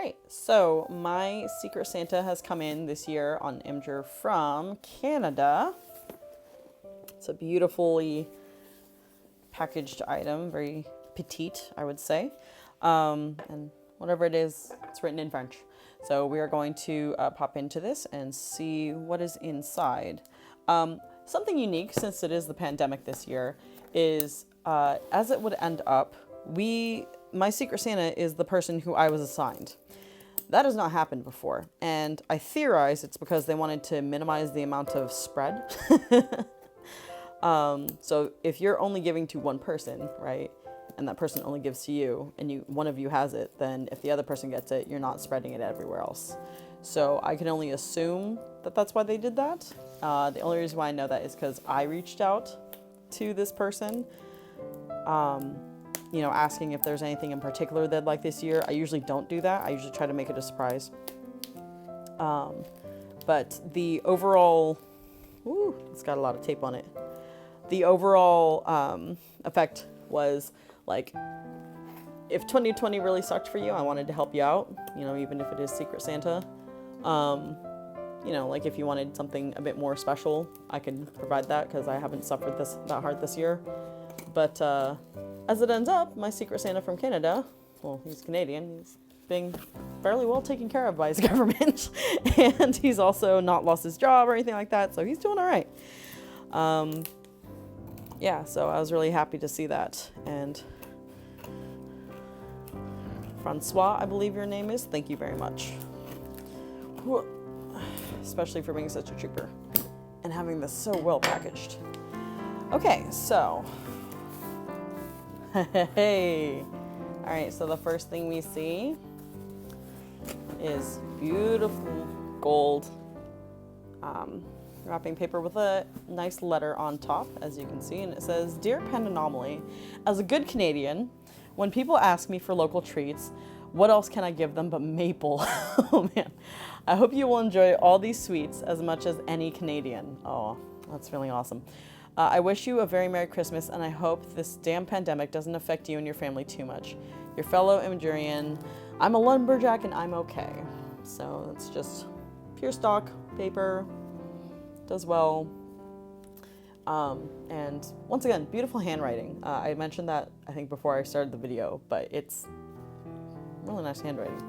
right, so my Secret Santa has come in this year on Imgur from Canada. It's a beautifully packaged item, very petite, I would say. And whatever it is, it's written in French. So we are going to pop into this and see what is inside. Something unique, since it is the pandemic this year, is as it would end up, my Secret Santa is the person who I was assigned. That has not happened before, and I theorize it's because they wanted to minimize the amount of spread. So if you're only giving to one person, right, and that person only gives to you, and one of you has it, then if the other person gets it, you're not spreading it everywhere else. So I can only assume that that's why they did that. The only reason why I know that is because I reached out to this person, you know, asking if there's anything in particular they'd like this year. I usually don't do that. I usually try to make it a surprise. But the overall, it's got a lot of tape on it. The overall effect was like, if 2020 really sucked for you, I wanted to help you out, you know, even if it is Secret Santa. You know, like if you wanted something a bit more special, I can provide that because I haven't suffered that hard this year. But as it ends up, my Secret Santa from Canada, well, he's Canadian, he's being fairly well taken care of by his government. And he's also not lost his job or anything like that, so he's doing all right. Yeah, so I was really happy to see that. And Francois, I believe your name is, thank you very much. Especially for being such a trooper and having this so well packaged. Okay, so, hey. All right, so the first thing we see is beautiful gold wrapping paper with a nice letter on top, as you can see, and it says, "Dear Panda Anomaly, as a good Canadian, when people ask me for local treats, what else can I give them but maple?" Oh man. "I hope you will enjoy all these sweets as much as any Canadian." Oh, that's really awesome. "I wish you a very Merry Christmas, and I hope this damn pandemic doesn't affect you and your family too much. Your fellow Imgurian. I'm a lumberjack and I'm okay." So it's just pure stock paper. Does well. And once again, beautiful handwriting. I mentioned that, I think, before I started the video, but it's really nice handwriting.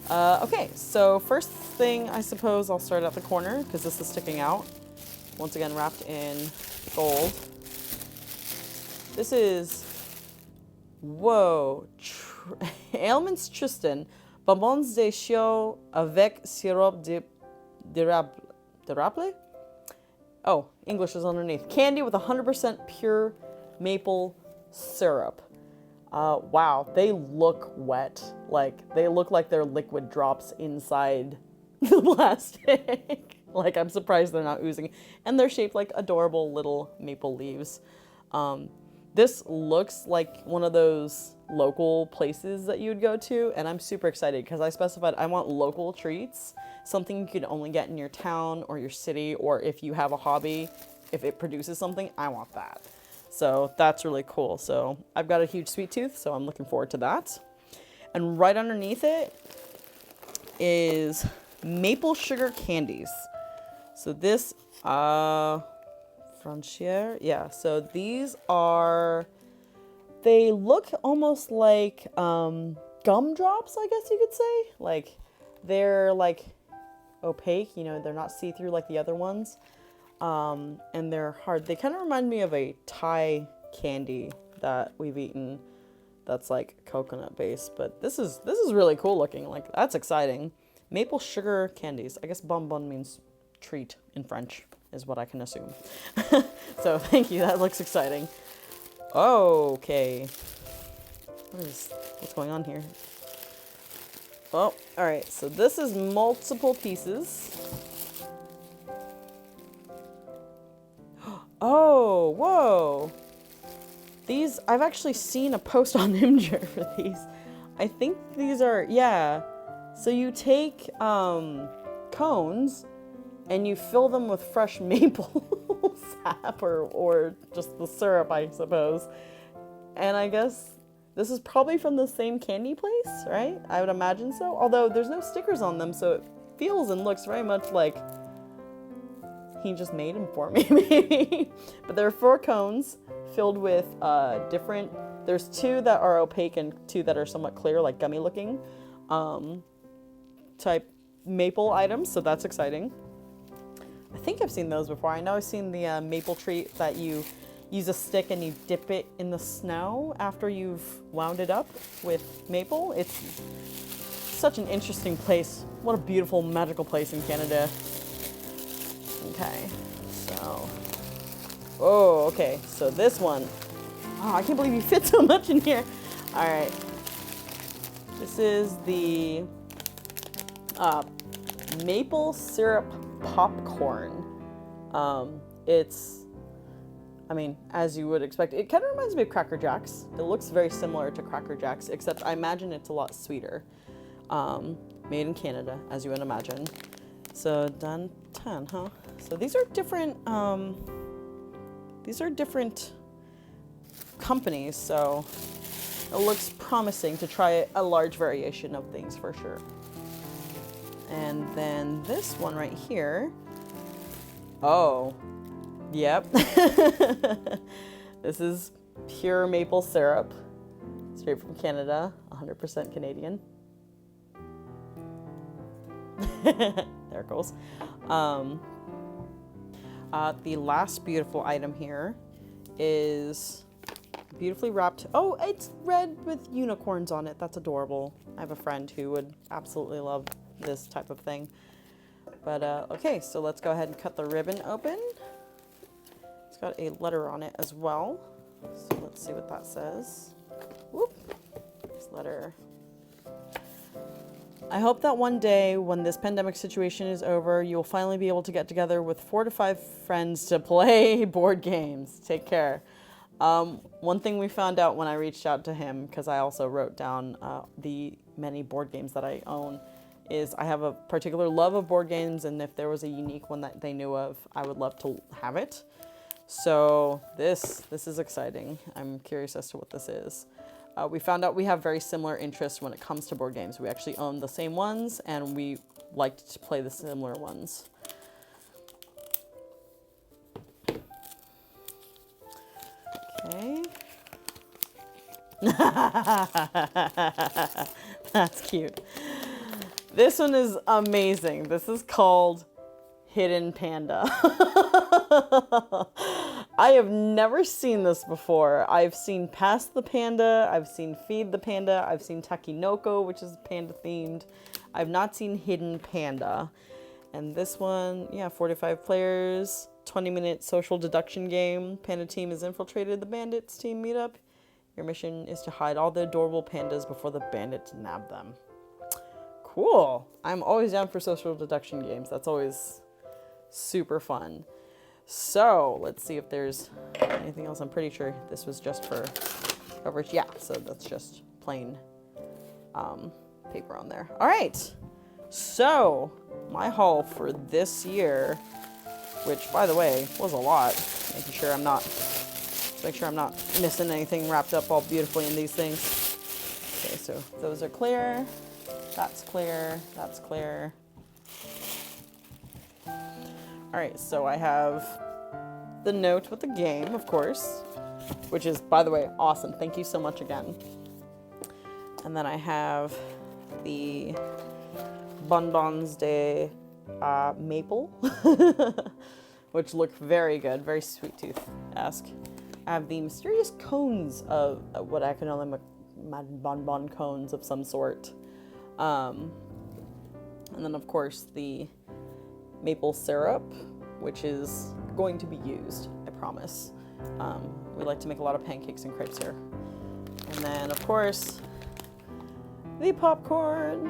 Okay, so first thing, I suppose I'll start at the corner because this is sticking out. Once again, wrapped in gold. This is, whoa, Ailments Tristan, bonbons de chiots avec sirop d'érable? Oh, English is underneath. Candy with 100% pure maple syrup. Wow, they look wet. Like, they look like they're liquid drops inside the plastic. Like, I'm surprised they're not oozing. And they're shaped like adorable little maple leaves. This looks like one of those local places that you would go to, and I'm super excited because I specified I want local treats, something you could only get in your town or your city, or if you have a hobby, if it produces something, I want that. So that's really cool. So I've got a huge sweet tooth, so I'm looking forward to that. And right underneath it is maple sugar candies. So this, Frontier, yeah, so these are, they look almost like gumdrops, I guess you could say. Like, they're like opaque, you know, they're not see-through like the other ones. And they're hard. They kind of remind me of a Thai candy that we've eaten that's like coconut based, but this is really cool looking. Like, that's exciting. Maple sugar candies. I guess bonbon means treat in French, is what I can assume. So thank you, that looks exciting. Okay. What's going on here? Oh, all right, so this is multiple pieces. Oh, whoa. These, I've actually seen a post on Imgur for these. I think these are, yeah. So you take cones and you fill them with fresh maple sap or just the syrup, I suppose. And I guess This is probably from the same candy place, right? I would imagine so. Although there's no stickers on them, so it feels and looks very much like he just made them for me, maybe. But there are 4 cones filled with different... There's 2 that are opaque and 2 that are somewhat clear, like gummy looking type maple items, so that's exciting. I think I've seen those before. I know I've seen the maple treat that you use a stick and you dip it in the snow after you've wound it up with maple. It's such an interesting place. What a beautiful, magical place in Canada. Okay, so... Oh, okay, so this one. Oh, I can't believe you fit so much in here. All right. This is the maple syrup popcorn. It's, I mean, as you would expect, it kind of reminds me of Cracker Jacks. It looks very similar to Cracker Jacks, except I imagine it's a lot sweeter. Made in Canada, as you would imagine. So, done 10, huh? So these are different companies, so it looks promising to try a large variation of things for sure. And then this one right here. Oh, yep. This is pure maple syrup, straight from Canada, 100% Canadian. There it goes. The last beautiful item here is beautifully wrapped. Oh, it's red with unicorns on it. That's adorable. I have a friend who would absolutely love this type of thing. But okay, so let's go ahead and cut the ribbon open. It's got a letter on it as well. So let's see what that says. Whoop. This letter. I hope that one day when this pandemic situation is over, you'll finally be able to get together with 4 to 5 friends to play board games. Take care. One thing we found out when I reached out to him, because I also wrote down the many board games that I own, is I have a particular love of board games, and if there was a unique one that they knew of, I would love to have it. So this is exciting. I'm curious as to what this is. We found out we have very similar interests when it comes to board games. We actually own the same ones, and we like to play the similar ones. Okay. That's cute. This one is amazing. This is called Hidden Panda. I have never seen this before. I've seen Pass the Panda, I've seen Feed the Panda, I've seen Takinoko, which is panda themed. I've not seen Hidden Panda. And this one, yeah, 45 players, 20-minute social deduction game. Panda team has infiltrated the bandits team meetup. Your mission is to hide all the adorable pandas before the bandits nab them. Cool. I'm always down for social deduction games. That's always super fun. So let's see if there's anything else. I'm pretty sure this was just for coverage. Yeah, so that's just plain paper on there. All right. So my haul for this year, which by the way was a lot, making sure I'm not missing anything wrapped up all beautifully in these things. Okay, so those are clear. That's clear. That's clear. All right, so I have the note with the game, of course, which is, by the way, awesome. Thank you so much again. And then I have the bonbons de maple, which look very good, very sweet tooth-esque. I have the mysterious cones of what I can only bonbon cones of some sort. And then, of course, the maple syrup, which is going to be used, I promise. We like to make a lot of pancakes and crepes here. And then, of course, the popcorn,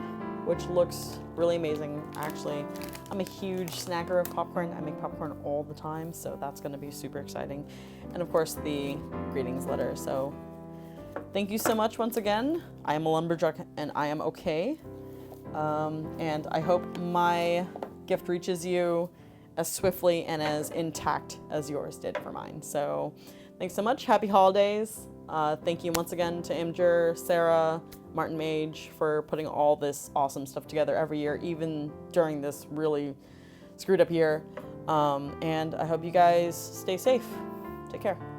which looks really amazing. Actually, I'm a huge snacker of popcorn. I make popcorn all the time, so that's going to be super exciting. And of course, the greetings letter. So thank you so much once again. I am a lumberjack and I am okay. And I hope my gift reaches you as swiftly and as intact as yours did for mine. So thanks so much. Happy holidays. Thank you once again to Imgur, Sarah, Martin Mage for putting all this awesome stuff together every year, even during this really screwed up year. And I hope you guys stay safe. Take care.